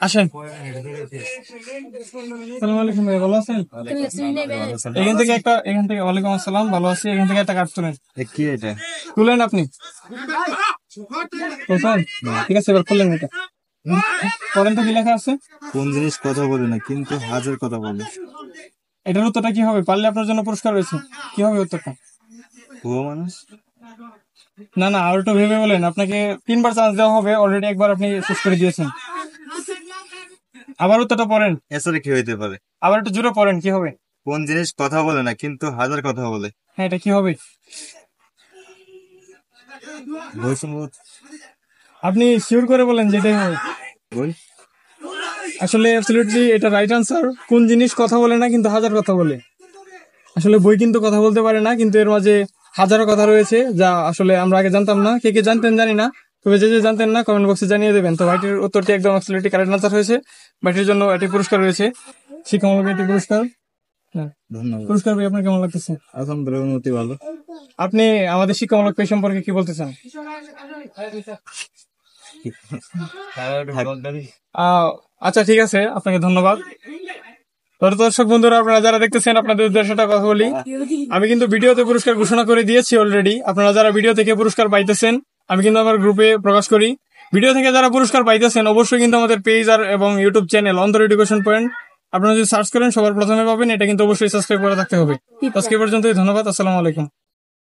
আসেন। আসসালামু আলাইকুম ভাই, ভালো আছেন? এখান থেকে ওয়ালাইকুম আসসালাম, ভালো আছি। এখান থেকে একটা কার্ড তুলেন। কি এটা? তুলেন আপনি। তুলছেন? ঠিক আছে, এবার খুললেন এটা। পড়েন তো কি লেখা আছে। কোন জিনিস কথা বলে না কিন্তু হাজার কথা বলে? এটার উত্তরটা কি হবে? পারলে আপনার জন্য পুরস্কার রয়েছে। কি হবে উত্তরটা? ভুয়ো মানুষ। না না, আর একটু ভেবে বলেন। আপনাকে 3বার চান্স দেওয়া হবে, অলরেডি একবার আপনি শেষ করে দিয়েছেন। আবার উত্তরটা পড়েন। এছাড়া কি হইতে পারে? আবার একটু জোরে পড়েন, কি হবে? কোন জিনিস কথা বলে না কিন্তু হাজার কথা বলে? হ্যাঁ, এটা কি হবে? বৈষম্য। আপনি শিওর করে বলেন যেটাই হবে। বই। আসলে অ্যাবসলিউটলি এটা রাইট আনসার। কোন জিনিস কথা বলে না কিন্তু হাজার কথা বলে? আসলে বই কিন্তু কথা বলতে পারে না, কিন্তু এর মাঝে হাজারো কথা রয়েছে যা আসলে আমরা আগে জানতাম না। কে কে জানতেন জানি না, তবে যে যে জানতেন না কমেন্ট বক্সে জানিয়ে দেবেন। তো ভাইটির উত্তরটি একদম অ্যাবসলিউটলি কারেক্ট আনসার হয়েছে। ভাইটির জন্য একটি পুরস্কার রয়েছে, শিক্ষামূলক একটি পুরস্কার। হ্যাঁ, ধন্যবাদ। পুরস্কার পেয়ে আপনার কেমন লাগতেছে? আলহামদুলিল্লাহ, উন্নতি ভালো। আপনি আমাদের শিক্ষামূলক পেজ সম্পর্কে কি বলতে চান? আচ্ছা, ঠিক আছে, আপনাকে ধন্যবাদ। দর্শক বন্ধুরা, আপনারা যারা দেখতেছেন, আপনাদের উদ্দেশ্যে একটা কথা বলি। আমি কিন্তু ভিডিওতে পুরস্কার ঘোষণা করে দিয়েছি অলরেডি। আপনারা যারা ভিডিও থেকে পুরস্কার পাইতেছেন, আমি কিন্তু আমার গ্রুপে প্রকাশ করি। ভিডিও থেকে যারা পুরস্কার পাইতেছেন অবশ্যই কিন্তু আমাদের পেজ আর এবং ইউটিউব চ্যানেল অন্তর এডুকেশন পয়েন্ট আপনারা যদি সার্চ করেন সবার প্রথমে পাবেন। এটা কিন্তু অবশ্যই সাবস্ক্রাইব করে থাকতে হবে। আজকে পর্যন্তই, ধন্যবাদ। আসসালামু আলাইকুম।